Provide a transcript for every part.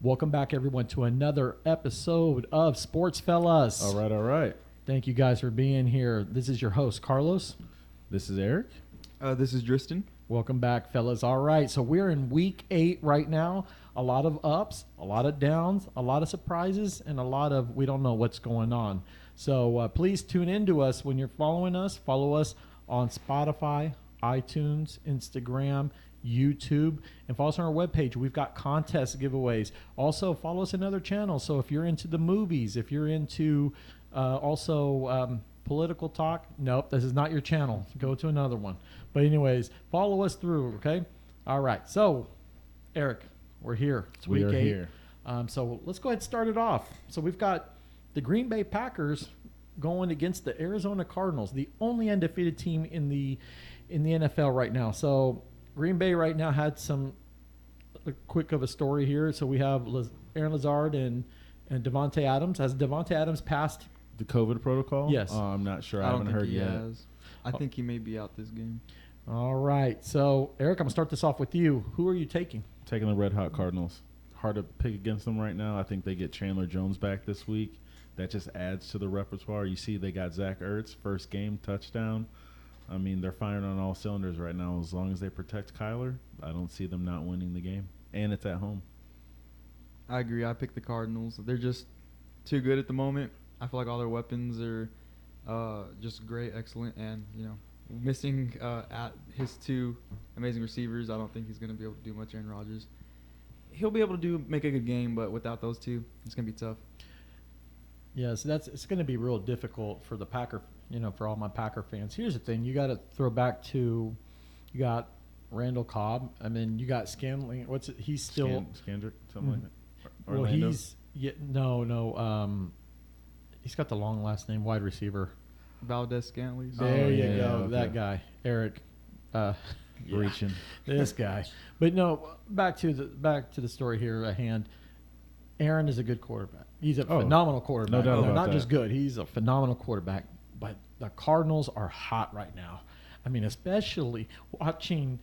Welcome back, everyone, to another episode of Sports Fellas. All right, all right. Thank you guys for being here. This is your host, Carlos. This is Eric. This is Dristan. Welcome back, fellas. All right, so we're in week 8 right now. A lot of ups, a lot of downs, a lot of surprises, and a lot of we don't know what's going on. So please tune in to us when you're following us. Follow us on Spotify, iTunes, Instagram, YouTube, and follow us on our webpage. We've got contest giveaways. Also, follow us in other channels. So if you're into the movies, if you're into political talk, nope, this is not your channel. Go to another one. But anyways, follow us through, okay? All right. So, Eric, we're here. It's week 8. Here. So let's go ahead and start it off. So we've got the Green Bay Packers going against the Arizona Cardinals, the only undefeated team in the NFL right now. So Green Bay right now had a quick of a story here. So we have Aaron Lazard and Devontae Adams. Has Devontae Adams passed the COVID protocol? Yes. I'm not sure. I haven't don't think heard he yet. has. I think he may be out this game. All right. So, Eric, I'm going to start this off with you. Who are you taking? Taking the Red Hot Cardinals. Hard to pick against them right now. I think they get Chandler Jones back this week. That just adds to the repertoire. You see they got Zach Ertz, first game, touchdown. I mean, they're firing on all cylinders right now. As long as they protect Kyler, I don't see them not winning the game. And it's at home. I agree. I picked the Cardinals. They're just too good at the moment. I feel like all their weapons are just great, excellent, and missing at his 2 amazing receivers. I don't think he's going to be able to do much. Aaron Rodgers, he'll be able to make a good game, but without those 2, it's going to be tough. Yes, it's going to be real difficult for the Packer, for all my Packer fans. Here's the thing: you got to throw back to, you got Randall Cobb. I mean, you got Scanlon. What's it? He's still Scandrick, something like that. Well, Orlando? He's got the long last name, wide receiver. Valdez Scantley. There you go, okay. that guy, Eric. Reaching. This guy. But no, back to the story here at hand. Aaron is a good quarterback. He's a phenomenal quarterback. No doubt about not that. just good. He's a phenomenal quarterback. But the Cardinals are hot right now. I mean, especially watching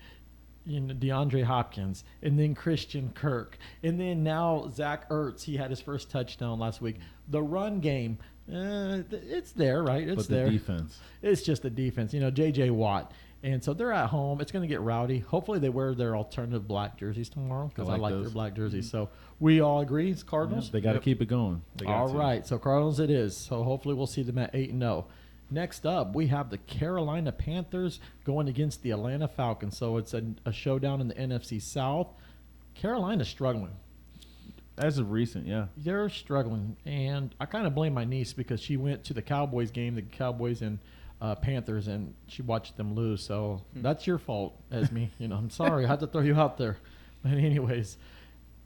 DeAndre Hopkins and then Christian Kirk and then now Zach Ertz. He had his first touchdown last week. The run game, it's there, right? It's there. But the defense. It's just the defense. J.J. Watt. And so they're at home. It's going to get rowdy. Hopefully they wear their alternative black jerseys tomorrow because I like their black jerseys. So we all agree it's Cardinals? Yeah, they got to keep it going. All right. So Cardinals it is. So hopefully we'll see them at 8-0. Next up, we have the Carolina Panthers going against the Atlanta Falcons. So it's a showdown in the NFC South. Carolina's struggling. As of recent, yeah. They're struggling. And I kind of blame my niece because she went to the Cowboys game, the Cowboys and Panthers, and she watched them lose. So that's your fault, Esme. I'm sorry. I had to throw you out there. But anyways,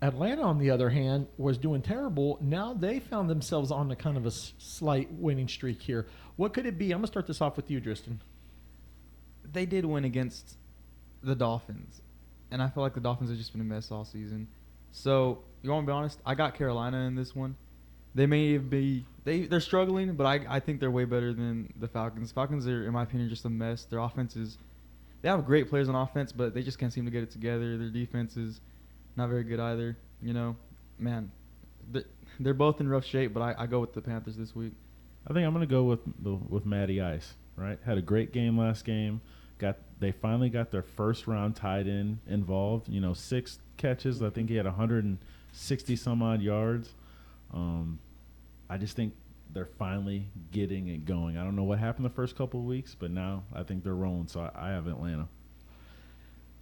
Atlanta, on the other hand, was doing terrible. Now they found themselves on a kind of a slight winning streak here. What could it be? I'm going to start this off with you, Tristan. They did win against the Dolphins, and I feel like the Dolphins have just been a mess all season. So, you want to be honest? I got Carolina in this one. They may be they're struggling, but I think they're way better than the Falcons. Falcons are, in my opinion, just a mess. Their offense they have great players on offense, but they just can't seem to get it together. Their defense is not very good either. Man, they're both in rough shape, but I go with the Panthers this week. I think I'm going to go with Matty Ice, right? Had a great game last game. They finally got their first round tight end involved. 6 catches. I think he had 160 some odd yards. I just think they're finally getting it going. I don't know what happened the first couple of weeks, but now I think they're rolling. So I have Atlanta.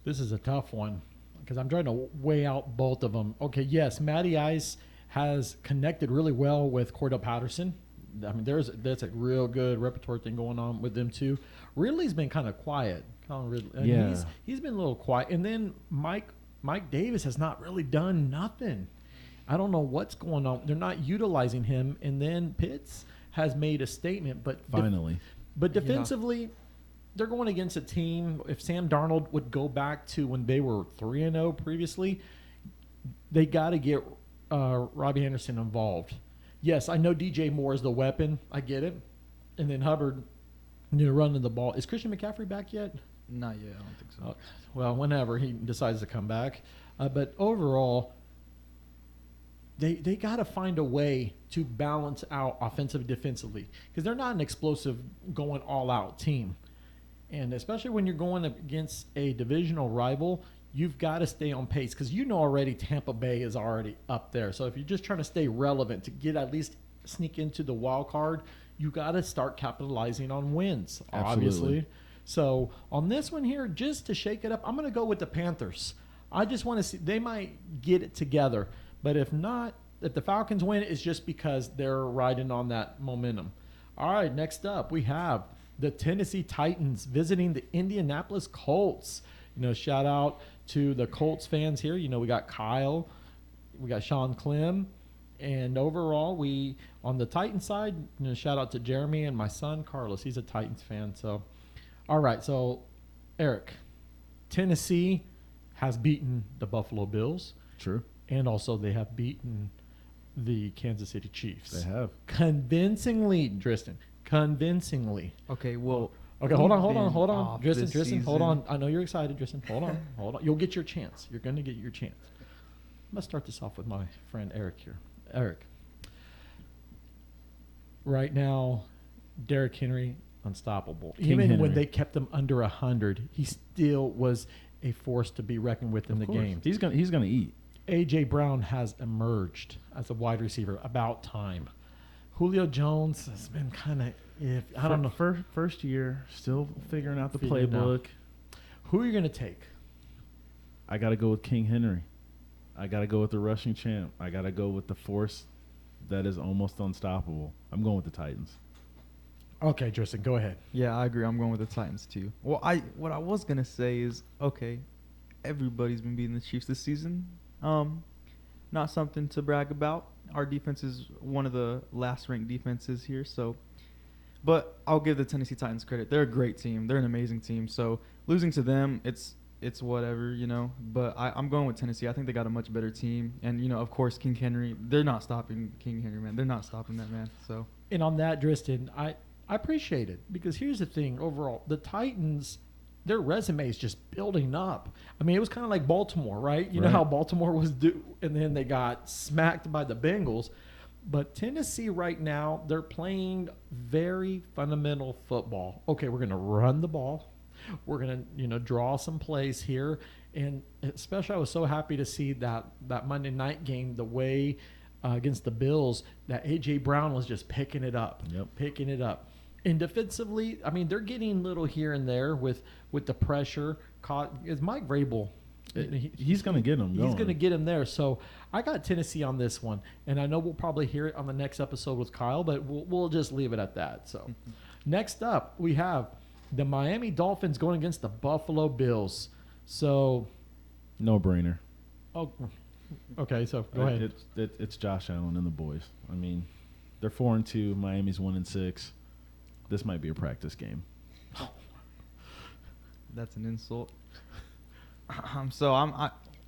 This is a tough one because I'm trying to weigh out both of them. Okay, yes, Matty Ice has connected really well with Cordell Patterson. I mean, that's a real good repertoire thing going on with them too. Ridley's been kind of quiet. He's been a little quiet. And then Mike Davis has not really done nothing. I don't know what's going on. They're not utilizing him. And then Pitts has made a statement. But finally. But defensively, they're going against a team. If Sam Darnold would go back to when they were 3-0 previously, they got to get Robbie Anderson involved. Yes, I know DJ Moore is the weapon. I get it. And then Hubbard, running the ball. Is Christian McCaffrey back yet? Not yet. I don't think so. Oh, well, whenever he decides to come back. But overall, they got to find a way to balance out offensive defensively because they're not an explosive going all out team. And especially when you're going against a divisional rival, you've got to stay on pace because you know already Tampa Bay is already up there. So if you're just trying to stay relevant to get at least sneak into the wild card, you got to start capitalizing on wins, obviously. Absolutely. So on this one here, just to shake it up, I'm going to go with the Panthers. I just want to see, they might get it together. But if not, if the Falcons win, it's just because they're riding on that momentum. All right, next up, we have the Tennessee Titans visiting the Indianapolis Colts. Shout out to the Colts fans here. We got Kyle, we got Sean Clem, and overall, we on the Titans side, shout out to Jeremy and my son Carlos. He's a Titans fan. So, all right. So, Eric, Tennessee has beaten the Buffalo Bills. True. And also they have beaten the Kansas City Chiefs. They have. Convincingly, Tristan. Convincingly. Okay, well. Okay, hold on. Tristan, hold on. I know you're excited, Tristan. Hold on. You'll get your chance. You're going to get your chance. Let's start this off with my friend Eric here. Eric. Right now, Derrick Henry, unstoppable. Even when they kept him under 100, he still was a force to be reckoned with in the game. He's gonna eat. A.J. Brown has emerged as a wide receiver. About time. Julio Jones has been kind of, I don't know. First year, still figuring out the Figuring playbook. Who are you going to take? I got to go with King Henry. I got to go with the rushing champ. I got to go with the force that is almost unstoppable. I'm going with the Titans. Okay, Tristan, go ahead. Yeah, I agree. I'm going with the Titans too. Well, what I was gonna say is, okay, everybody's been beating the Chiefs this season. Not something to brag about. Our defense is one of the last ranked defenses here, so. But I'll give the Tennessee Titans credit. They're a great team. They're an amazing team. So losing to them, it's whatever, But I'm going with Tennessee. I think they got a much better team, and of course, King Henry. They're not stopping King Henry, man. They're not stopping that man. So. And on that, Tristan, I appreciate it because here's the thing overall. The Titans, their resume is just building up. I mean, it was kind of like Baltimore, right? You know how Baltimore was due, and then they got smacked by the Bengals. But Tennessee right now, they're playing very fundamental football. Okay, we're going to run the ball. We're going to, draw some plays here. And especially I was so happy to see that Monday night game, the way against the Bills, that A.J. Brown was just picking it up. Picking it up. And defensively, I mean, they're getting little here and there with the pressure. Is Mike Vrabel? He's going to get him going. He's going to get him there. So I got Tennessee on this one. And I know we'll probably hear it on the next episode with Kyle, but we'll just leave it at that. So next up, we have the Miami Dolphins going against the Buffalo Bills. So. No brainer. Oh, okay. So go ahead. It's Josh Allen and the boys. I mean, they're 4-2. Miami's 1-6. This might be a practice game. That's an insult. So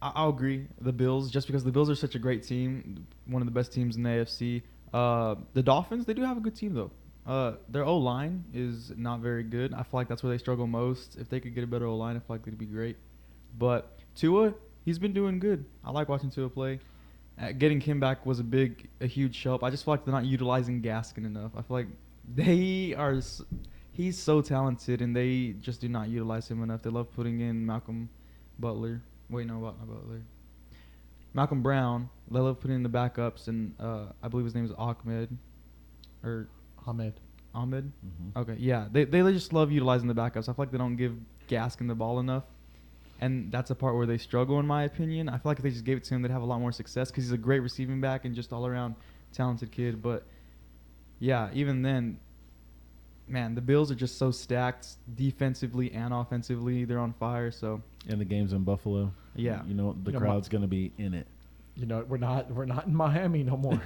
I'll agree. The Bills, just because the Bills are such a great team, one of the best teams in the AFC. The Dolphins, they do have a good team though. Their O-line is not very good. I feel like that's where they struggle most. If they could get a better O-line, I feel like they'd be great. But Tua, he's been doing good. I like watching Tua play. Getting him back was a huge help. I just feel like they're not utilizing Gaskin enough. I feel like he's so talented, and they just do not utilize him enough. They love putting in Malcolm Brown. They love putting in the backups, and I believe his name is Ahmed. Mm-hmm. Okay, yeah. They just love utilizing the backups. I feel like they don't give Gaskin the ball enough, and that's a part where they struggle, in my opinion. I feel like if they just gave it to him, they'd have a lot more success because he's a great receiving back and just all-around talented kid. But, yeah, even then, man, the Bills are just so stacked defensively and offensively. They're on fire, so. And the game's in Buffalo. Yeah. The crowd's going to be in it. We're not in Miami no more.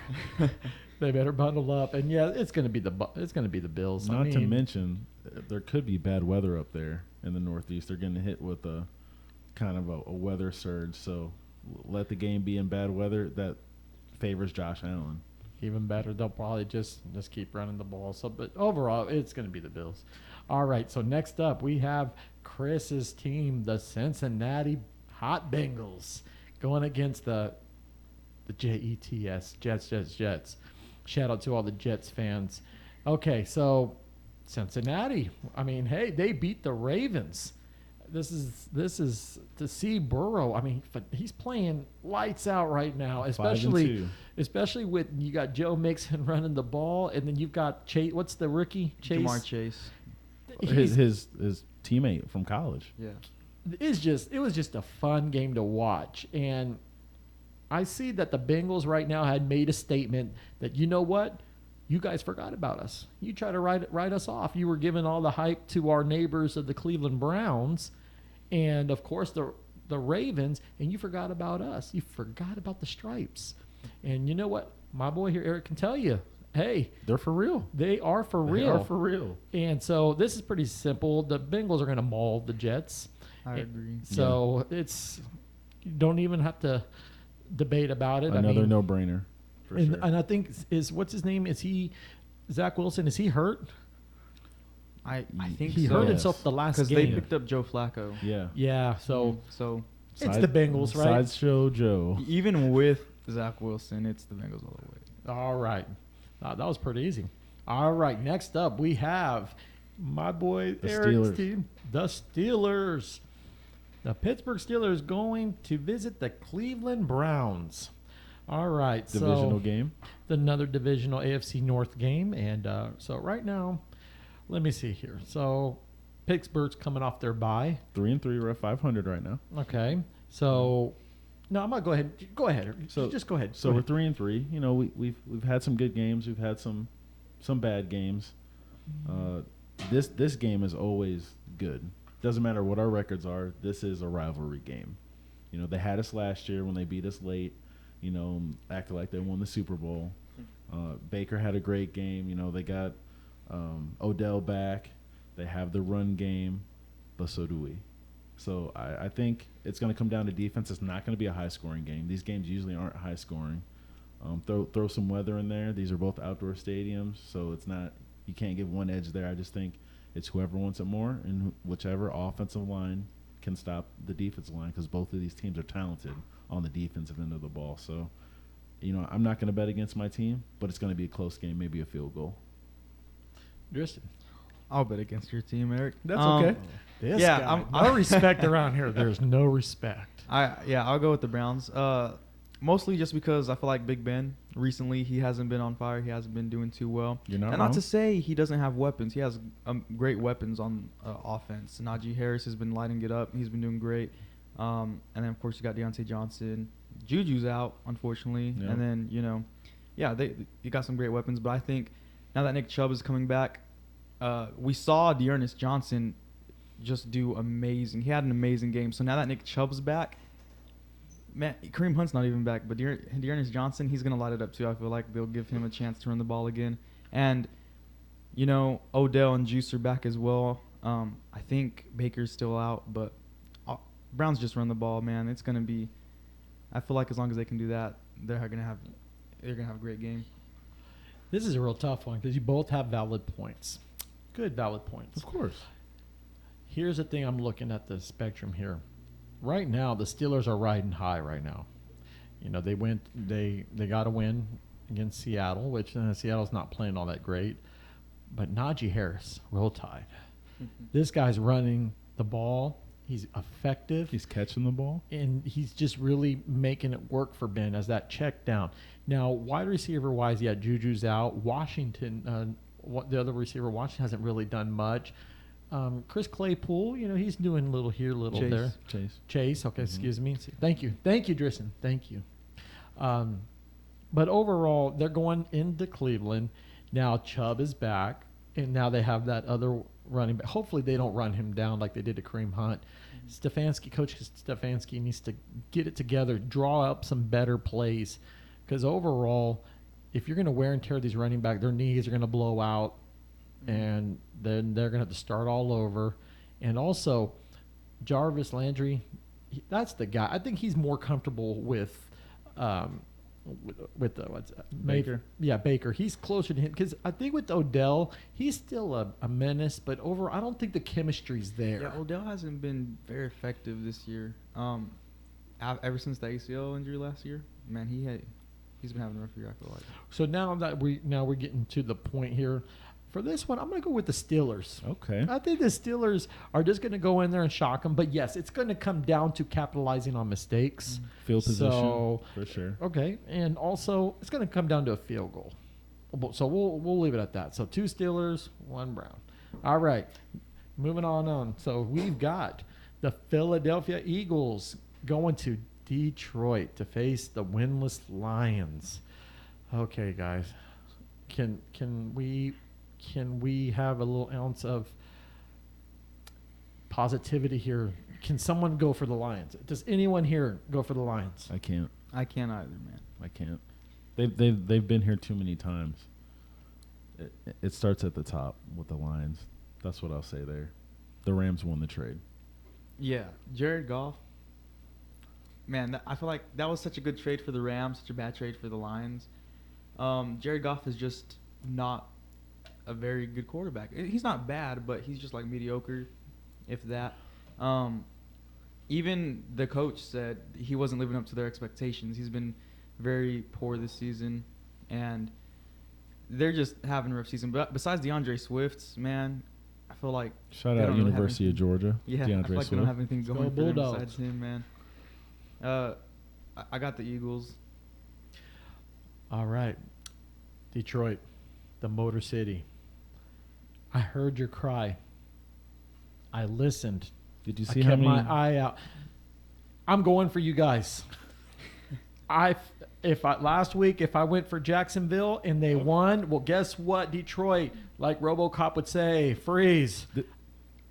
They better bundle up, and yeah, it's going to be the Bills. Not to mention, there could be bad weather up there in the Northeast. They're getting hit with a kind of a weather surge. So let the game be in bad weather. That favors Josh Allen. Even better, they'll probably just keep running the ball. So, but overall, it's going to be the Bills. All right. So next up, we have Chris's team, the Cincinnati Hot Bengals, going against the The Jets, Jets. Shout out to all the Jets fans. Okay, so Cincinnati. I mean, hey, they beat the Ravens. This is to see Burrow. I mean, he's playing lights out right now, especially with you got Joe Mixon running the ball, and then you've got Chase. What's the rookie? Jamar Chase. His teammate from college. Yeah. It was just a fun game to watch, and I see that the Bengals right now had made a statement that, you know what, you guys forgot about us. You try to write us off. You were giving all the hype to our neighbors of the Cleveland Browns, and of course the Ravens, and you forgot about us. You forgot about the Stripes, and you know what, my boy here Eric can tell you. Hey, they're for real. They are for real. They are for real. And so this is pretty simple. The Bengals are going to maul the Jets. I agree. So it's you don't even have to debate about it. Another no-brainer. For sure. And I think what's his name? Is he Zach Wilson? Is he hurt? I think he so. hurt himself the last game. Because they picked up Joe Flacco. Yeah. Yeah. So it's the Bengals, right? Sideshow Joe. Even with Zach Wilson, it's the Bengals all the way. All right. That was pretty easy. All right. Next up, we have my boy Eric's team, the Steelers. The Pittsburgh Steelers going to visit the Cleveland Browns. All right. Divisional game. Another divisional AFC North game. And so right now, let me see here. So Pittsburgh's coming off their bye. 3-3. We're at 500 right now. Okay. So no, I'm gonna go ahead. Go ahead. So just go ahead. So we're 3-3. You know, we've had some good games. We've had some bad games. This game is always good. Doesn't matter what our records are. This is a rivalry game. You know, they had us last year when they beat us late. You know, acted like they won the Super Bowl. Baker had a great game. You know, they got Odell back. They have the run game, but so do we. So I think it's going to come down to defense. It's not going to be a high-scoring game. These games usually aren't high-scoring. Throw some weather in there. These are both outdoor stadiums, so it's not – you can't give one edge there. I just think it's whoever wants it more and whichever offensive line can stop the defensive line, because both of these teams are talented on the defensive end of the ball. So, you know, I'm not going to bet against my team, but it's going to be a close game, maybe a field goal. Tristan. I'll bet against your team, Eric. That's okay. This guy, no respect around here. There's no respect. I'll go with the Browns. Mostly just because I feel like Big Ben recently, he hasn't been on fire. He hasn't been doing too well. You're not and wrong. Not to say he doesn't have weapons. He has great weapons on offense. Najee Harris has been lighting it up. He's been doing great. And then, of course, you got Deontay Johnson. Juju's out, unfortunately. Yep. And then, you got some great weapons. But I think now that Nick Chubb is coming back, we saw Dearness Johnson just do amazing. He had an amazing game. So now that Nick Chubb's back, man, Kareem Hunt's not even back, but Dearness Johnson, he's going to light it up too. I feel like they'll give him a chance to run the ball again. And, Odell and Juice are back as well. I think Baker's still out, but Browns just run the ball, man. It's going to be – I feel like as long as they can do that, they're going to have a great game. This is a real tough one because you both have valid points. Good valid points. Of course. Here's the thing. I'm looking at the spectrum here. Right now, the Steelers are riding high right now. You know, they got a win against Seattle, which Seattle's not playing all that great. But Najee Harris, Roll Tide. This guy's running the ball. He's effective. He's catching the ball. And he's just really making it work for Ben as that check down. Now, wide receiver-wise, yeah, Juju's out. Washington, the other receiver, Washington hasn't really done much. Chris Claypool, he's doing a little here, a little there. Chase. Okay, excuse me. Thank you, Drisson. Thank you. But overall, they're going into Cleveland. Now Chubb is back, and now they have that other running back. Hopefully they don't run him down like they did to Kareem Hunt. Coach Stefanski needs to get it together, draw up some better plays. Because overall, if you're going to wear and tear these running back, their knees are going to blow out. And then they're going to have to start all over. And also, Jarvis Landry, that's the guy. I think he's more comfortable with Baker. Yeah, Baker. He's closer to him because I think with Odell, he's still a menace. But I don't think the chemistry's there. Yeah, Odell hasn't been very effective this year. ever since the ACL injury last year, man, he's been having a rough year. I feel like. So now we're getting to the point here. For this one, I'm going to go with the Steelers. Okay. I think the Steelers are just going to go in there and shock them. But yes, it's going to come down to capitalizing on mistakes. Field position, So, for sure. okay, and also it's going to come down to a field goal. So we'll leave it at that. So 2 Steelers, 1 Brown. All right, moving on. So we've got the Philadelphia Eagles going to Detroit to face the winless Lions. Okay, guys, can we have a little ounce of positivity here? Can someone go for the Lions? Does anyone here go for the Lions? I can't. I can't either, man. I can't. They've been here too many times. It starts at the top with the Lions. That's what I'll say there. The Rams won the trade. Yeah, Jared Goff. Man, I feel like that was such a good trade for the Rams, such a bad trade for the Lions. Jared Goff is just not a very good quarterback. He's not bad, but he's just like mediocre, if that. Even the coach said he wasn't living up to their expectations. He's been very poor this season, and they're just having a rough season. But besides DeAndre Swift, man, I feel like Shout they out don't really have University of anything- Georgia. Yeah, DeAndre I feel like Swift. they don't have anything Let's go going for them Bulldogs. besides him, man. I got the Eagles. All right, Detroit, the Motor City. I heard your cry. I listened. Did you I see how kept many? my eye out. I'm going for you guys. Last week if I went for Jacksonville and they won, well, guess what, Detroit? Like RoboCop would say, freeze,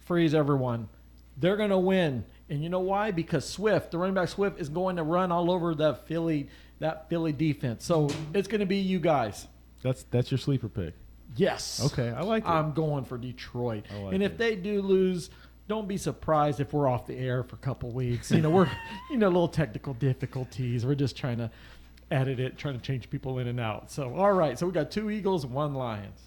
freeze everyone. They're gonna win, and you know why? Because Swift, the running back Swift, is going to run all over that Philly defense. So it's gonna be you guys. That's your sleeper pick. Yes. Okay, I like it. I'm going for Detroit. I like And if it. they do lose, don't be surprised if we're off the air for a couple weeks. We're little technical difficulties. We're just trying to edit it, trying to change people in and out. So, all right. So we got 2 Eagles, 1 Lions.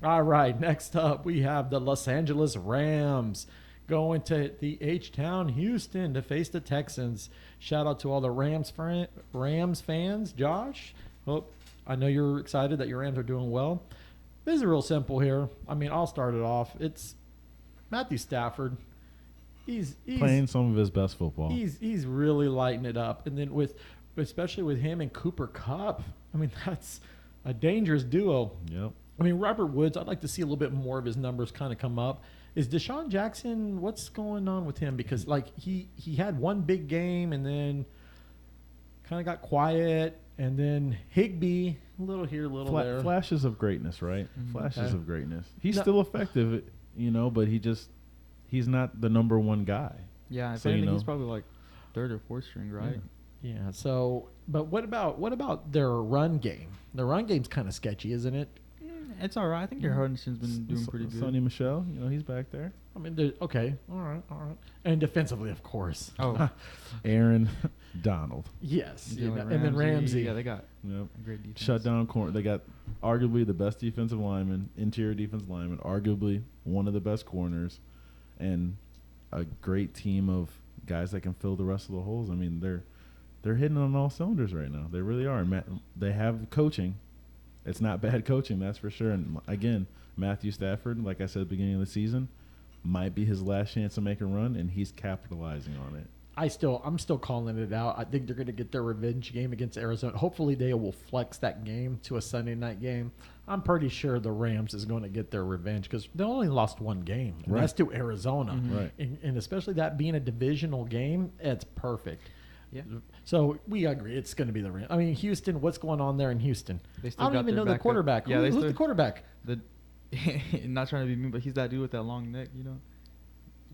All right. Next up, we have the Los Angeles Rams going to the H-Town, Houston, to face the Texans. Shout out to all the Rams fans. Josh, I know you're excited that your Rams are doing well. This is real simple here. I mean, I'll start it off. It's Matthew Stafford. He's Playing some of his best football. He's really lighting it up, and then especially with him and Cooper Kupp. I mean, that's a dangerous duo. Yep. I mean, Robert Woods, I'd like to see a little bit more of his numbers kind of come up. Is Deshaun Jackson, what's going on with him? Because he had one big game and then kind of got quiet, and then Higbee, a little here, a little there. Flashes of greatness, right? Mhm. Flashes Okay. of greatness. He's No. still effective, but he's not the number one guy. Yeah, if So, anything, he's probably like 3rd or 4th string, right? Yeah. So, but what about their run game? The run game's kind of sketchy, isn't it? It's all right. I think your Henderson's been doing pretty good. Sonny Michel, he's back there. I mean, okay, all right, and defensively, of course. Oh, Aaron Donald. Yes, Jalen and then Ramsey. Yeah, they got Yep. a great defense. Shut down corner. They got arguably the best defensive lineman, interior defensive lineman, arguably one of the best corners, and a great team of guys that can fill the rest of the holes. I mean, they're hitting on all cylinders right now. They really are. They have coaching. It's not bad coaching, that's for sure. And again, Matthew Stafford, like I said at the beginning of the season, might be his last chance to make a run, and he's capitalizing on it. I'm still calling it out. I think they're going to get their revenge game against Arizona. Hopefully, they will flex that game to a Sunday night game. I'm pretty sure the Rams is going to get their revenge because they only lost one game, and Right. that's to Arizona. Mhm. Right. And especially that being a divisional game, it's perfect. Yeah. So we agree it's going to be the Rams. I mean, Houston, what's going on there in Houston? They I still don't got even their know the backup. quarterback. Yeah, Who's the quarterback? Not trying to be mean, but he's that dude with that long neck.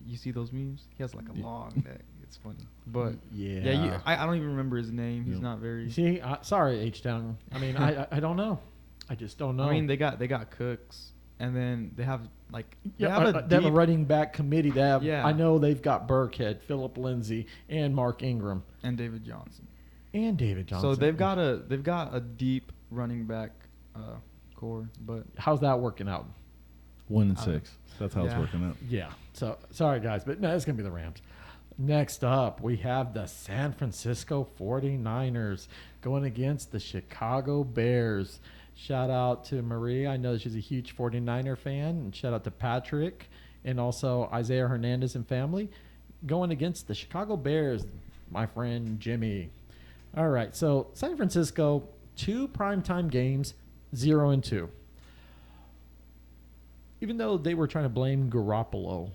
You see those memes? He has like a long neck. It's funny, but Yeah. I don't even remember his name. He's Yep. not very. You see, sorry, H-Town. I mean, I don't know. I just don't know. I mean, they got Cooks, and then they have like they have a deep- running back committee. They have, Yeah. I know they've got Burkhead, Phillip Lindsay, and Mark Ingram, and David Johnson. and David Johnson. So they've got a deep running back core, but How's that working out? 1-6. That's how it's Yeah. working out. Yeah. So sorry, guys, but no, it's gonna be the Rams. Next up, we have the San Francisco 49ers going against the Chicago Bears. Shout out to Marie. I know she's a huge 49er fan. And shout out to Patrick and also Isaiah Hernandez and family going against the Chicago Bears, my friend Jimmy. All right, so San Francisco, 2 primetime games, 0-2. Even though they were trying to blame Garoppolo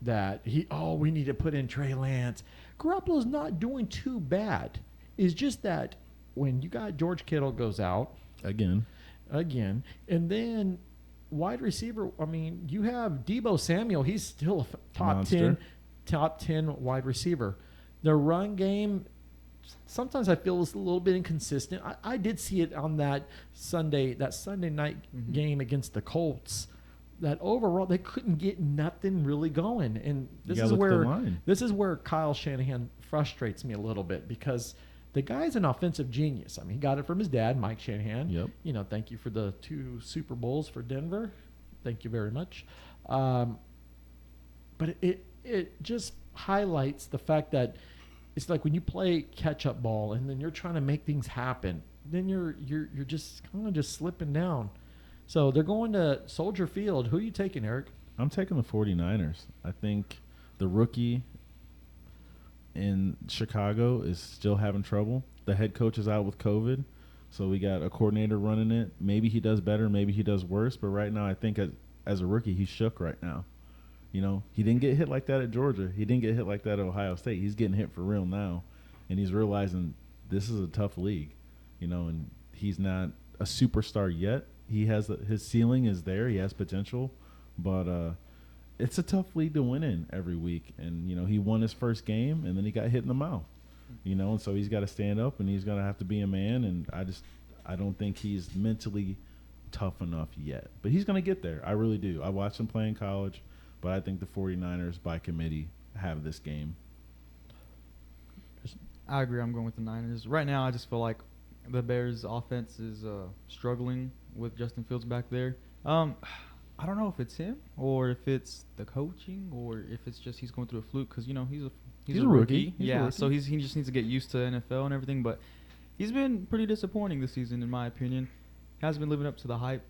that we need to put in Trey Lance. Garoppolo's not doing too bad. It's just that when you got George Kittle goes out Again, and then wide receiver, I mean, you have Deebo Samuel. He's still a top 10 wide receiver. The run game, sometimes I feel it's a little bit inconsistent. I did see it on that Sunday night game against the Colts. That overall they couldn't get nothing really going, and this is where Kyle Shanahan frustrates me a little bit because the guy's an offensive genius. I mean, he got it from his dad, Mike Shanahan. Yep. Thank you for the 2 Super Bowls for Denver. Thank you very much. But it just highlights the fact that it's like when you play catch up ball and then you're trying to make things happen, then you're just kind of just slipping down. So they're going to Soldier Field. Who are you taking, Eric? I'm taking the 49ers. I think the rookie in Chicago is still having trouble. The head coach is out with COVID, so we got a coordinator running it. Maybe he does better, maybe he does worse, but right now I think as a rookie he's shook right now. He didn't get hit like that at Georgia. He didn't get hit like that at Ohio State. He's getting hit for real now, and he's realizing this is a tough league, and he's not a superstar yet. He has his ceiling is there. He has potential, but it's a tough league to win in every week. And he won his first game, and then he got hit in the mouth. And so he's got to stand up, and he's gonna have to be a man. And I don't think he's mentally tough enough yet, but he's gonna get there. I really do. I watched him play in college, but I think the 49ers by committee have this game. I agree. I'm going with the Niners right now. I just feel like the Bears' offense is struggling with Justin Fields back there. I don't know if it's him or if it's the coaching or if it's just he's going through a fluke because he's a rookie. He's a rookie. So he just needs to get used to NFL and everything. But he's been pretty disappointing this season, in my opinion. He hasn't been living up to the hype.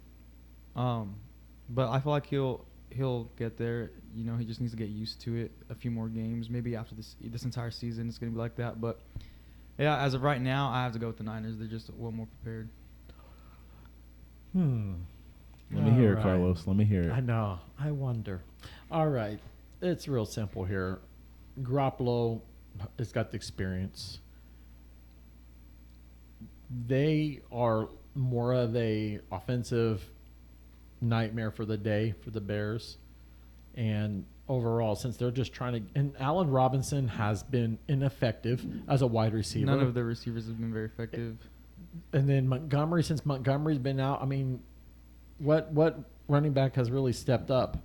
But I feel like he'll get there. He just needs to get used to it. A few more games, maybe after this entire season, it's gonna be like that. But yeah, as of right now, I have to go with the Niners. They're just well more prepared. Let me hear it, Carlos. Let me hear it. I know. I wonder. All right. It's real simple here. Garoppolo has got the experience. They are more of a offensive nightmare for the day for the Bears. And overall, since they're just trying to – and Allen Robinson has been ineffective as a wide receiver. None of the receivers have been very effective. And then Montgomery, since Montgomery's been out, I mean, what running back has really stepped up?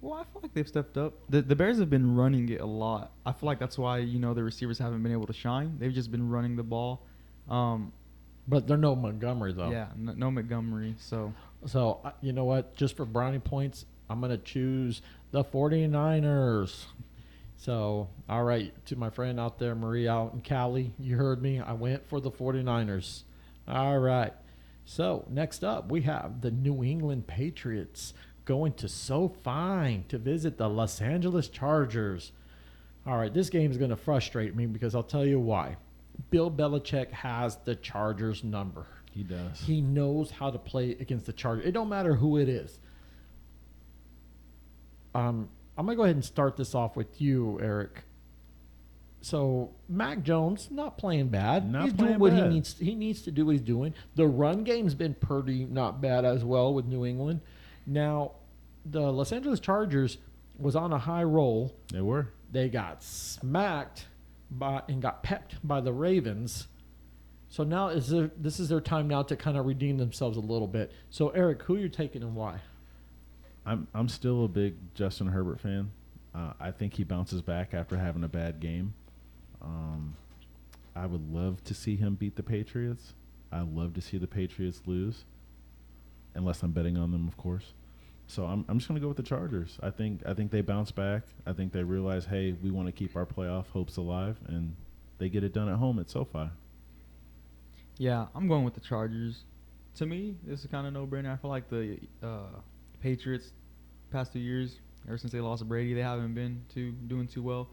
Well, I feel like they've stepped up. The Bears have been running it a lot. I feel like that's why, the receivers haven't been able to shine. They've just been running the ball. But they're no Montgomery, though. Yeah, no Montgomery. So you know what? Just for brownie points, I'm going to choose the 49ers. So, all right, to my friend out there, Marie out in Cali, you heard me. I went for the 49ers. All right. So, next up, we have the New England Patriots going to SoFi to visit the Los Angeles Chargers. All right, this game is going to frustrate me because I'll tell you why. Bill Belichick has the Chargers number. He does. He knows how to play against the Chargers. It don't matter who it is. I'm going to go ahead and start this off with you, Eric. So, Mac Jones, not playing bad. He's doing what he needs to do what he's doing. The run game's been pretty not bad as well with New England. Now, the Los Angeles Chargers was on a high roll. They were. They got smacked and got pecked by the Ravens. So now this is their time now to kind of redeem themselves a little bit. So, Eric, who are you taking and why? I'm still a big Justin Herbert fan. I think he bounces back after having a bad game. I would love to see him beat the Patriots. I'd love to see the Patriots lose, unless I'm betting on them, of course. So I'm just going to go with the Chargers. I think they bounce back. I think they realize, hey, we want to keep our playoff hopes alive, and they get it done at home at SoFi. Yeah, I'm going with the Chargers. To me, this is kind of no-brainer. I feel like the Patriots past 2 years, ever since they lost to Brady, they haven't been doing too well.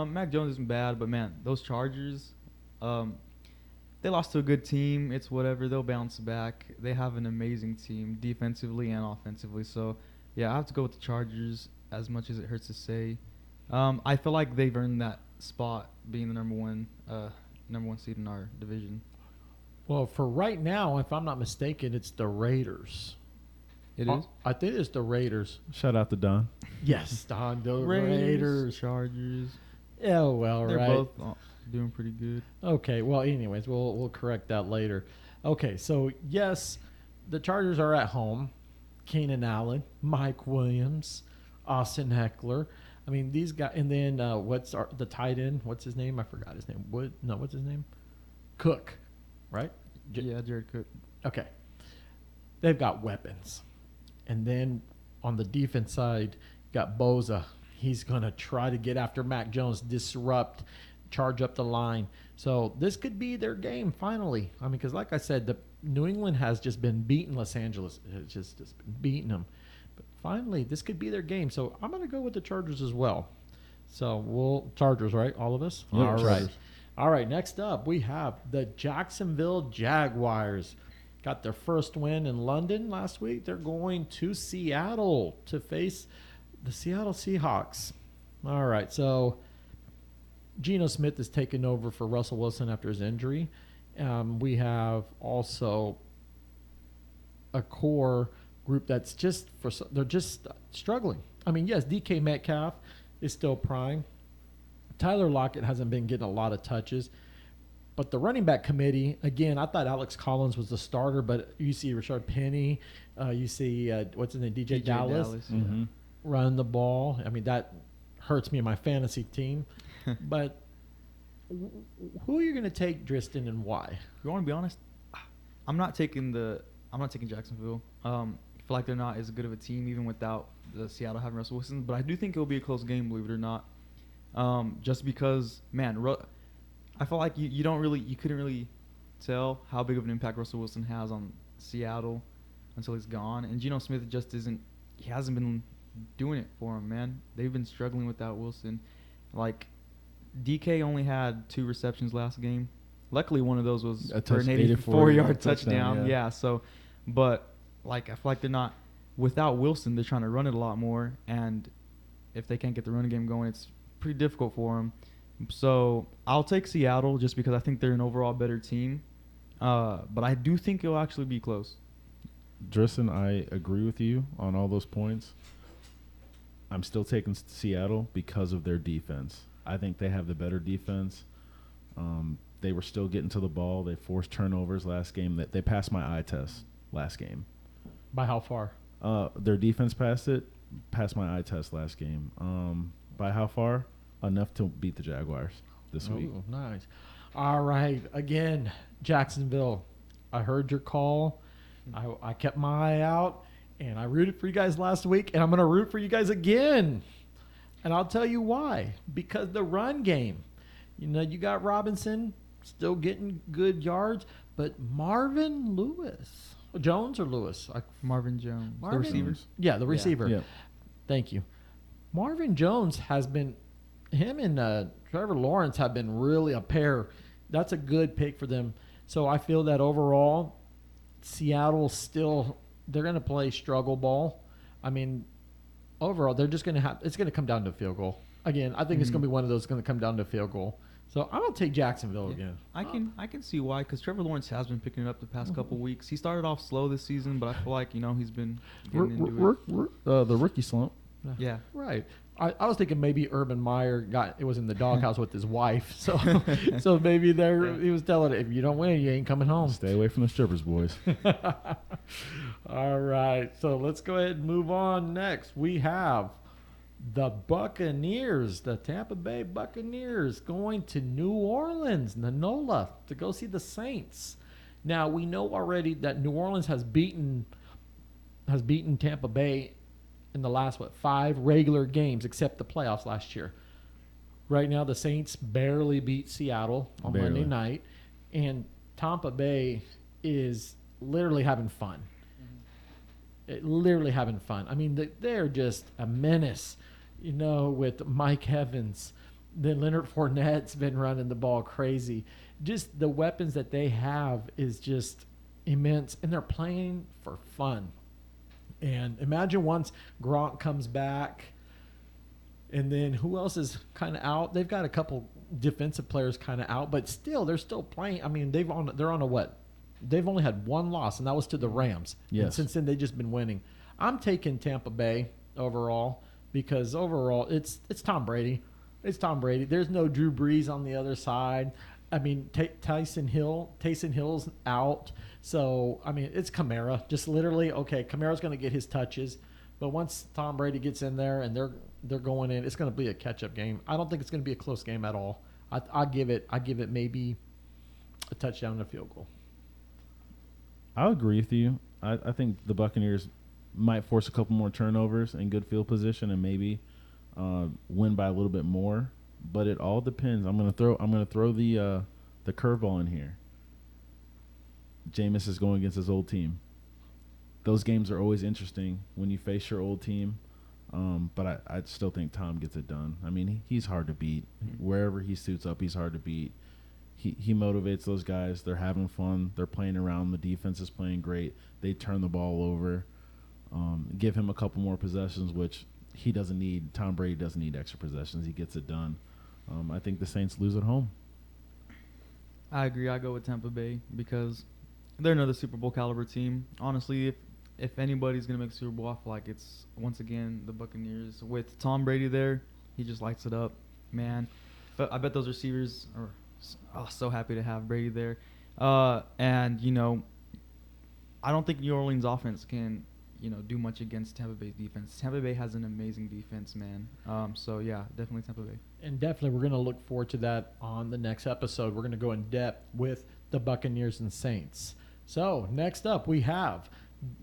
Mac Jones isn't bad, but man, those Chargers, they lost to a good team. It's whatever. They'll bounce back. They have an amazing team defensively and offensively. So, yeah, I have to go with the Chargers as much as it hurts to say. I feel like they've earned that spot being the number one seed in our division. Well, for right now, if I'm not mistaken, it's the Raiders. It is? I think it's the Raiders. Shout out to Don. Yes, Don, the Raiders. Chargers. Yeah, well, They're right. both doing pretty good. Okay, well, anyways, we'll correct that later. Okay, so yes, the Chargers are at home. Keenan Allen, Mike Williams, Austin Eckler. I mean, these guys, and then the tight end? What's his name? I forgot his name. What's his name? Cook, right? Yeah, Jared Cook. Okay, they've got weapons, and then on the defense side, you got Boza. He's gonna try to get after Mac Jones, disrupt, charge up the line. So this could be their game finally. I mean, because like I said, the New England has just been beating Los Angeles. It's just been beating them. But finally, this could be their game. So I'm going to go with the Chargers as well. So Chargers, right? All of us? Yep, All right. Chargers. All right, next up, we have the Jacksonville Jaguars. Got their first win in London last week. They're going to Seattle to face the Seattle Seahawks. All right, so Geno Smith is taking over for Russell Wilson after his injury. We have also a core group that's they're just struggling. I mean, yes, DK Metcalf is still prime. Tyler Lockett hasn't been getting a lot of touches. But the running back committee, again, I thought Alex Collins was the starter, but you see Rashard Penny, you see, what's his name, DJ Dallas. Mm-hmm. Run the ball. I mean, that hurts me in my fantasy team. But who are you going to take, Driston, and why? You want to be honest? I'm not taking Jacksonville. I feel like they're not as good of a team even without the Seattle having Russell Wilson. But I do think it'll be a close game, believe it or not. Just because, man, I feel like you couldn't really tell how big of an impact Russell Wilson has on Seattle until he's gone. And Geno Smith he hasn't been doing it for him, man. They've been struggling without Wilson. Like, DK only had 2 receptions last game. Luckily, one of those was for an 84-yard touchdown. Yeah. So, but like, I feel like they're not without Wilson. They're trying to run it a lot more, and if they can't get the running game going, it's pretty difficult for them. So I'll take Seattle just because I think they're an overall better team. But I do think it'll actually be close. Driston, I agree with you on all those points. I'm still taking Seattle because of their defense. I think they have the better defense. They were still getting to the ball. They forced turnovers last game. They passed my eye test last game. By how far? Their defense passed my eye test last game. By how far? Enough to beat the Jaguars this week. Oh, nice. All right. Again, Jacksonville, I heard your call. I kept my eye out, and I rooted for you guys last week, and I'm going to root for you guys again. And I'll tell you why. Because the run game. You know, you got Robinson still getting good yards, but Marvin Lewis. Jones or Lewis? Marvin Jones. Marvin, the receiver? Yeah, the receiver. Yeah. Thank you. Marvin Jones has been – him and Trevor Lawrence have been really a pair. That's a good pick for them. So I feel that overall, Seattle still – they're going to play struggle ball. I mean, overall, they're just going to have – it's going to come down to a field goal. Again, I think it's going to be one of those going to come down to a field goal. So I'm going to take Jacksonville again. I can see why, because Trevor Lawrence has been picking it up the past couple weeks. He started off slow this season, but I feel like, he's been getting into it. The rookie slump. Yeah. Right. I was thinking maybe Urban Meyer was in the doghouse with his wife. So maybe he was telling it, if you don't win, you ain't coming home. Stay away from the strippers, boys. All right. So let's go ahead and move on. Next, we have the Buccaneers, the Tampa Bay Buccaneers, going to New Orleans, Nola, to go see the Saints. Now, we know already that New Orleans has beaten Tampa Bay in the last 5 regular games, except the playoffs last year. Right now, the Saints barely beat Seattle on Monday night, and Tampa Bay is literally having fun. Literally having fun. I mean, they're just a menace, with Mike Evans. Then Leonard Fournette's been running the ball crazy. Just the weapons that they have is just immense, and they're playing for fun. And imagine once Gronk comes back, and then who else is kind of out? They've got a couple defensive players kind of out, but still, they're still playing. I mean, they're on a what? They've only had one loss, and that was to the Rams. Yes. And since then, they've just been winning. I'm taking Tampa Bay overall because overall, it's Tom Brady. It's Tom Brady. There's no Drew Brees on the other side. I mean, Taysom Hill's out. So, I mean, it's Kamara. Just literally, okay, Kamara's going to get his touches. But once Tom Brady gets in there and they're going in, it's going to be a catch-up game. I don't think it's going to be a close game at all. I give it maybe a touchdown and a field goal. I'll agree with you. I think the Buccaneers might force a couple more turnovers in good field position and maybe win by a little bit more. But it all depends. I'm gonna throw the curveball in here. Jameis is going against his old team. Those games are always interesting when you face your old team. But I still think Tom gets it done. I mean, he's hard to beat. Wherever he suits up, he's hard to beat. He motivates those guys. They're having fun. They're playing around. The defense is playing great. They turn the ball over. Give him a couple more possessions, which he doesn't need. Tom Brady doesn't need extra possessions. He gets it done. I think the Saints lose at home. I agree. I go with Tampa Bay because they're another Super Bowl caliber team. Honestly, if anybody's going to make Super Bowl, I feel like it's, once again, the Buccaneers. With Tom Brady there, he just lights it up, man. But I bet those receivers are so happy to have Brady there. And, I don't think New Orleans offense can, do much against Tampa Bay's defense. Tampa Bay has an amazing defense, man. So, yeah, definitely Tampa Bay. And definitely we're going to look forward to that on the next episode. We're going to go in depth with the Buccaneers and Saints. So, next up we have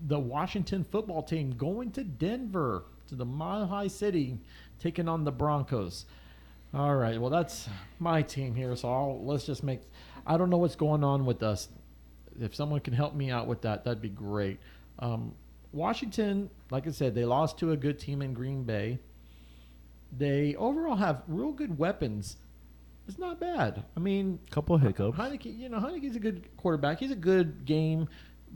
the Washington football team going to Denver, to the Mile High City, taking on the Broncos. All right, well, that's my team here, so let's just make – I don't know what's going on with us. If someone can help me out with that, that'd be great. Washington, like I said, they lost to a good team in Green Bay. They overall have real good weapons. It's not bad. I mean – Couple hiccups. Heineke's a good quarterback. He's a good game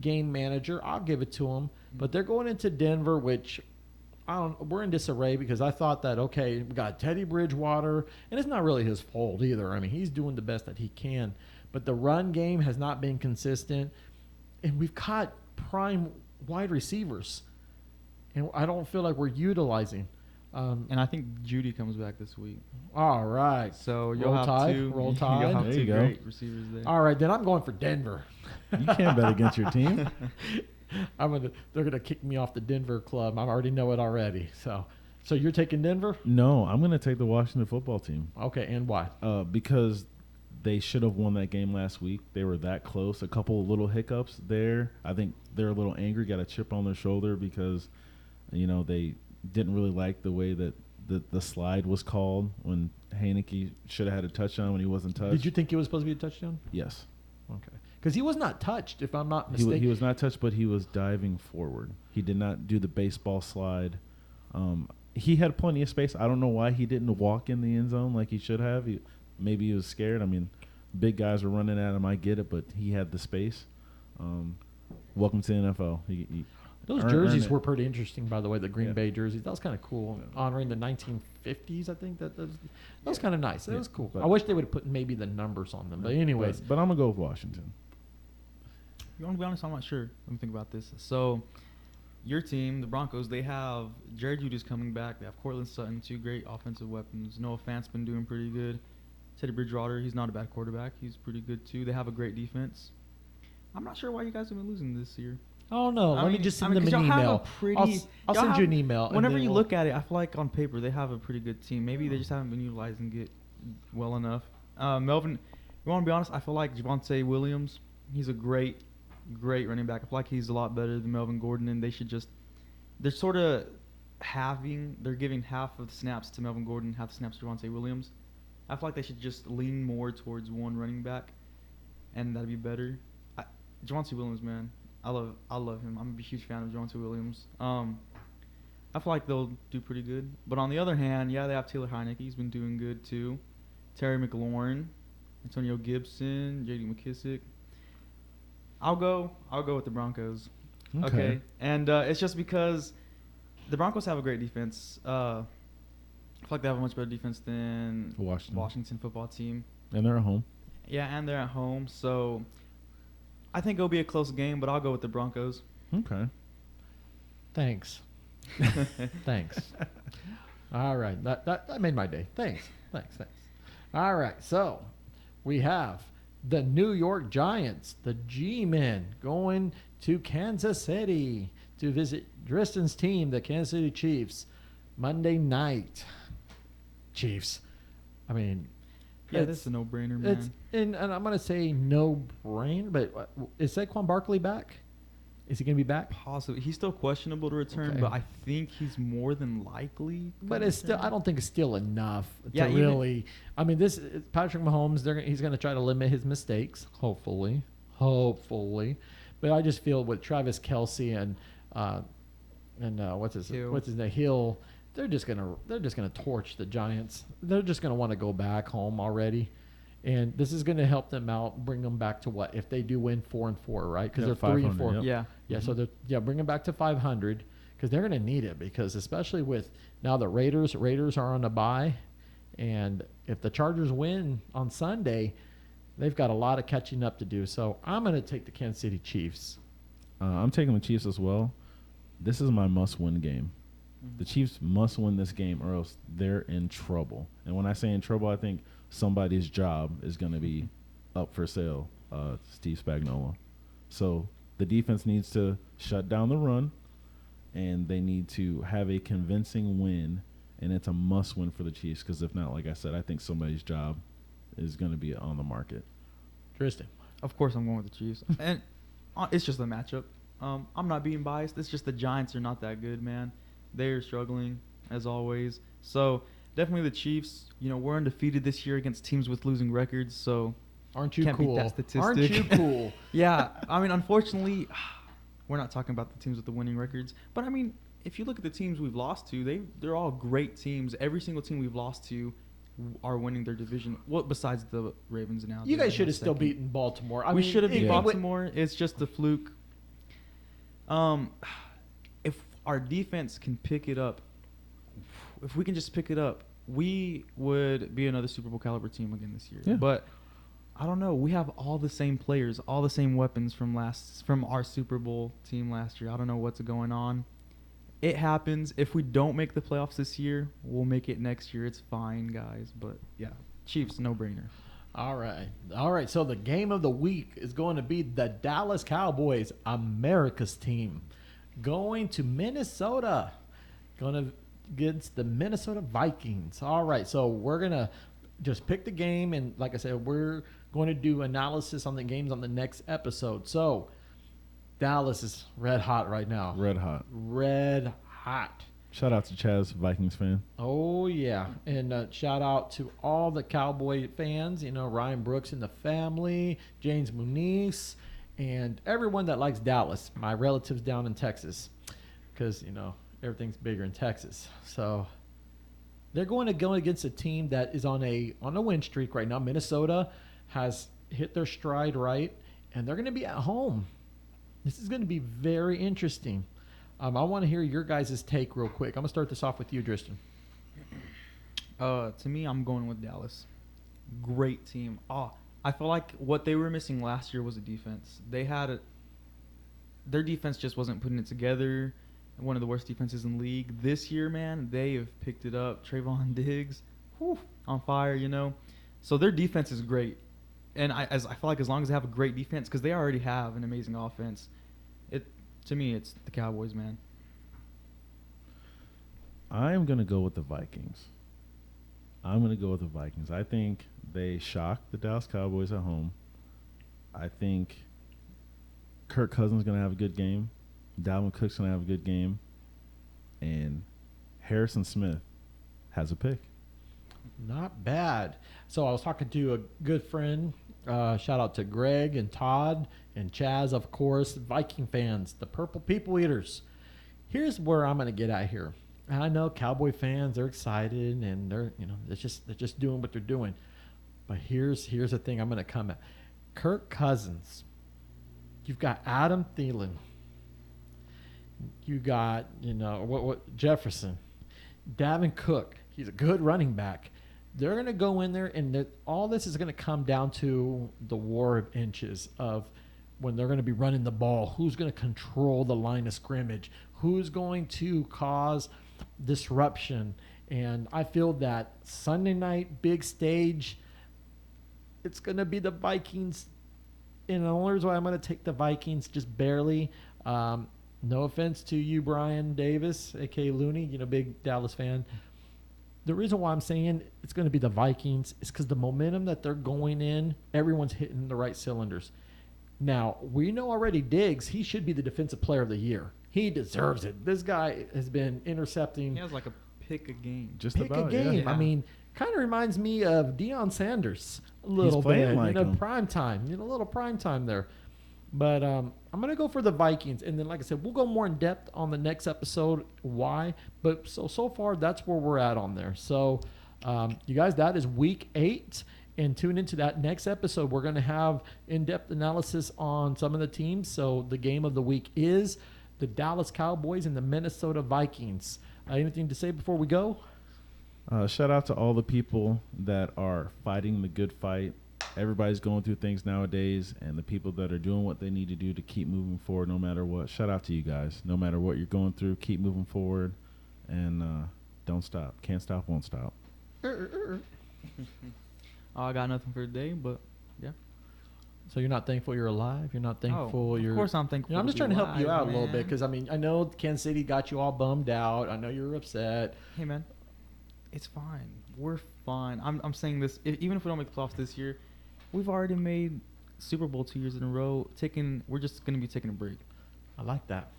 manager. I'll give it to him. But they're going into Denver, which we're in disarray because I thought that, okay, we got Teddy Bridgewater, and it's not really his fault either. I mean, he's doing the best that he can. But the run game has not been consistent, and we've caught prime wide receivers, and I don't feel like we're utilizing. And I think Judy comes back this week. All right. So you'll Roll have Tide. two. Roll Tide. You'll have There two you go. great receivers there. All right, then I'm going for Denver. You can't bet against your team. They're gonna kick me off the Denver club. I already know it already. So you're taking Denver? No, I'm going to take the Washington football team. Okay, and why? Because they should have won that game last week. They were that close. A couple of little hiccups there. I think they're a little angry, got a chip on their shoulder because, they didn't really like the way that the slide was called when Heineke should have had a touchdown when he wasn't touched. Did you think it was supposed to be a touchdown? Yes. Okay. Because he was not touched, if I'm not mistaken. He was not touched, but he was diving forward. He did not do the baseball slide. He had plenty of space. I don't know why he didn't walk in the end zone like he should have. Maybe he was scared. I mean, big guys were running at him. I get it, but he had the space. Welcome to the NFL. Those jerseys were pretty interesting, by the way, the Green Bay jerseys. That was kind of cool. Yeah. Honoring the 1950s, I think. That was kind of nice. That was cool. But I wish they would have put maybe the numbers on them. But anyways. But I'm going to go with Washington. You want to be honest? I'm not sure. Let me think about this. So, your team, the Broncos, they have Jared Judy's coming back. They have Cortland Sutton, two great offensive weapons. Noah Fant's been doing pretty good. Teddy Bridgewater, he's not a bad quarterback. He's pretty good, too. They have a great defense. I'm not sure why you guys have been losing this year. Oh, no. Let me just send them an 'cause y'all have email. a pretty- I'll y'all send you have- an email. and Whenever then you we'll- look at it, I feel like on paper they have a pretty good team. Maybe they just haven't been utilizing it well enough. Melvin, you want to be honest? I feel like Javonte Williams, he's a great running back. I feel like he's a lot better than Melvin Gordon, and they should just – they're sort of they're giving half of the snaps to Melvin Gordon, half the snaps to Javonte Williams. I feel like they should just lean more towards one running back, and that'd be better. Javonte Williams, man, I love him. I'm a huge fan of Javonte Williams. I feel like they'll do pretty good. But on the other hand, yeah, they have Taylor Heinicke. He's been doing good too. Terry McLaurin, Antonio Gibson, J.D. McKissick. I'll go with the Broncos. Okay. And it's just because the Broncos have a great defense. I feel like they have a much better defense than Washington football team. And they're at home. Yeah, and they're at home. So I think it'll be a close game, but I'll go with the Broncos. Okay. Thanks. Thanks. All right. That made my day. Thanks. All right. So we have the New York Giants, the G-Men, going to Kansas City to visit Tristan's team, the Kansas City Chiefs, Monday night. Chiefs. I mean, yeah, this is a no-brainer, man. And I'm going to say no-brainer, but is Saquon Barkley back? Is he going to be back? Possibly. He's still questionable to return, Okay. but I think he's more than likely. But it's still, I don't think it's still enough Yeah, to really. I mean, this Patrick Mahomes. He's going to try to limit his mistakes. Hopefully. But I just feel with Travis Kelce and what's his name, Hill. They're just gonna torch the Giants. They're just gonna want to go back home already. And this is going to help them out, bring them back to what? If they do win 4-4, right? Because they're 3-4. Yep. Yeah. Yeah, so bring them back to 500 because they're going to need it because especially with now the Raiders are on a bye. And if the Chargers win on Sunday, they've got a lot of catching up to do. So I'm going to take the Kansas City Chiefs. I'm taking the Chiefs as well. This is my must-win game. The Chiefs must win this game or else they're in trouble. And when I say in trouble, I think somebody's job is going to be up for sale, Steve Spagnuolo. So the defense needs to shut down the run, and they need to have a convincing win, and it's a must-win for the Chiefs because if not, like I said, I think somebody's job is going to be on the market. Tristan. Of course I'm going with the Chiefs. And it's just a matchup. I'm not being biased. It's just the Giants are not that good, man. They're struggling, as always. So definitely the Chiefs. You know, we're undefeated this year against teams with losing records, so Aren't you can't cool? beat that statistic. Aren't you cool? Yeah, I mean, unfortunately, we're not talking about the teams with the winning records. But, I mean, if you look at the teams we've lost to, they're all great teams. Every single team we've lost to are winning their division. Well, besides the Ravens now. You guys should have still beaten Baltimore. We should have beat Yeah. Baltimore. It's just a fluke. If our defense can pick it up, if we can just pick it up, we would be another Super Bowl caliber team again this year. Yeah. But I don't know. We have all the same players, all the same weapons from our Super Bowl team last year. I don't know what's going on. It happens. If we don't make the playoffs this year, we'll make it next year. It's fine, guys. But yeah, Chiefs, no brainer. All right. So the game of the week is going to be the Dallas Cowboys, America's team, going to Minnesota, against the Minnesota Vikings. All right. So we're going to just pick the game. And like I said, we're going to do analysis on the games on the next episode. So Dallas is red hot right now. Red hot. Red hot. Shout out to Chaz, Vikings fan. Oh, yeah. And shout out to all the Cowboy fans, Ryan Brooks and the family, James Muniz, and everyone that likes Dallas, my relatives down in Texas, because, everything's bigger in Texas. So they're going to go against a team that is on a win streak right now. Minnesota has hit their stride right, and they're going to be at home. This is going to be very interesting. I want to hear your guys' take real quick. I'm going to start this off with you, Tristan. To me, I'm going with Dallas. Great team. I feel like what they were missing last year was a defense. Their defense just wasn't putting it together. One of the worst defenses in the league. This year, man, they have picked it up. Trayvon Diggs, on fire, So their defense is great. And I feel like as long as they have a great defense, because they already have an amazing offense, to me, it's the Cowboys, man. I'm going to go with the Vikings. I think they shocked the Dallas Cowboys at home. I think Kirk Cousins is going to have a good game. Dalvin Cook's going to have a good game. And Harrison Smith has a pick. Not bad. So I was talking to a good friend. Shout out to Greg and Todd and Chaz, of course, Viking fans, the Purple People Eaters. Here's where I'm going to get at here. And I know Cowboy fans, they're excited and they're just doing what they're doing. But here's the thing I'm going to come at. Kirk Cousins. You've got Adam Thielen. You got, Jefferson. Dalvin Cook. He's a good running back. They're going to go in there, and all this is going to come down to the war of inches of when they're going to be running the ball. Who's going to control the line of scrimmage? Who's going to cause disruption? And I feel that Sunday night, big stage, it's going to be the Vikings. And the only reason why I'm going to take the Vikings just barely. No offense to you, Brian Davis, a.k.a. Looney, big Dallas fan. The reason why I'm saying it's going to be the Vikings is because the momentum that they're going in, everyone's hitting the right cylinders. Now, we know already Diggs, he should be the defensive player of the year. He deserves it. This guy has been intercepting. He has like a pick a game. Just pick about, a game. yeah. I mean, kind of reminds me of Deion Sanders a little playing bit. like him. Prime time. A little prime time there. But I'm going to go for the Vikings. And then, like I said, we'll go more in depth on the next episode why. But so far, that's where we're at on there. So, you guys, that is week 8. And tune into that next episode. We're going to have in-depth analysis on some of the teams. So the game of the week is the Dallas Cowboys and the Minnesota Vikings. Anything to say before we go? Shout out to all the people that are fighting the good fight. Everybody's going through things nowadays, and the people that are doing what they need to do to keep moving forward no matter what. Shout out to you guys. No matter what you're going through, keep moving forward, and don't stop. Can't stop, won't stop. I got nothing for today, but yeah. So you're not thankful you're alive? You're not thankful you're... Of course I'm thankful. I'm just trying to help you out a little bit man. because, I know Kansas City got you all bummed out. I know you're upset. Hey, man. It's fine. We're fine. I'm saying this. Even if we don't make the playoffs this year, we've already made Super Bowl 2 years in a row. We're just going to be taking a break. I like that.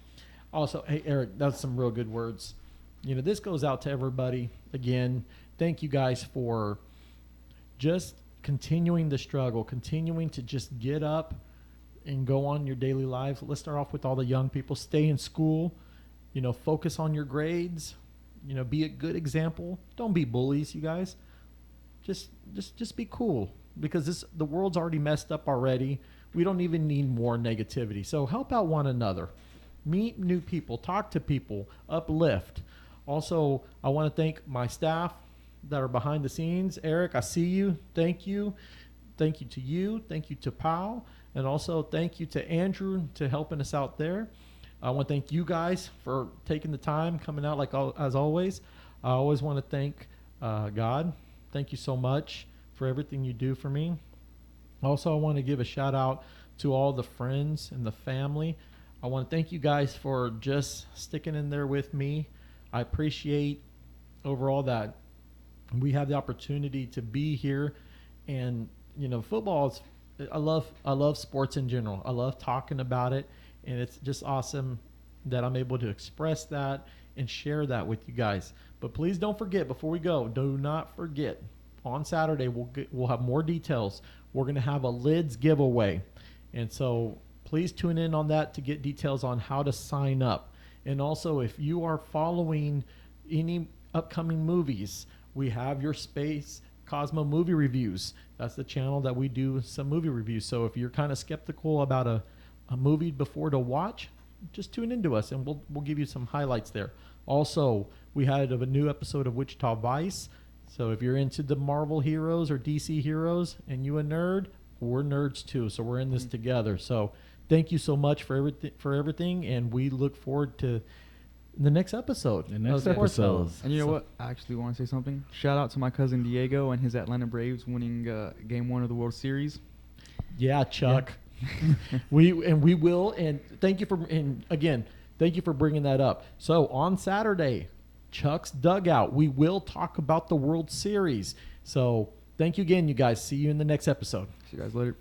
Also, hey, Eric, that's some real good words. This goes out to everybody. Again, thank you guys for just continuing the struggle, continuing to just get up and go on your daily lives. Let's start off with all the young people. Stay in school. Focus on your grades. Be a good example. Don't be bullies, you guys. Just be cool because the world's already messed up already. We don't even need more negativity. So help out one another. Meet new people. Talk to people. Uplift. Also, I want to thank my staff that are behind the scenes. Eric, I see you. Thank you. Thank you to you. Thank you to Powell. And also thank you to Andrew to helping us out there. I want to thank you guys for taking the time, coming out as always. I always want to thank God. Thank you so much for everything you do for me. Also, I want to give a shout out to all the friends and the family. I want to thank you guys for just sticking in there with me. I appreciate overall that we have the opportunity to be here, and football is. I love sports in general. I love talking about it, and it's just awesome that I'm able to express that and share that with you guys. But please don't forget, before we go, do not forget, on Saturday we'll have more details. We're going to have a lids giveaway, and so please tune in on that to get details on how to sign up. And also, if you are following any upcoming movies, we have your Space Cosmo movie reviews. That's the channel that we do some movie reviews. So if you're kind of skeptical about a movie before to watch, just tune into us and we'll give you some highlights there. Also, we had a new episode of Wichita Vice. So if you're into the Marvel heroes or DC heroes and you a nerd, we're nerds too. So we're in this together. So thank you so much for everything, and we look forward to the next episode. The next episode. And you know what? I actually want to say something. Shout out to my cousin Diego and his Atlanta Braves winning Game 1 of the World Series. Yeah, Chuck. Yeah. we will. And thank you for bringing that up. So on Saturday, Chuck's Dugout, we will talk about the World Series. So thank you again, you guys. See you in the next episode. See you guys later.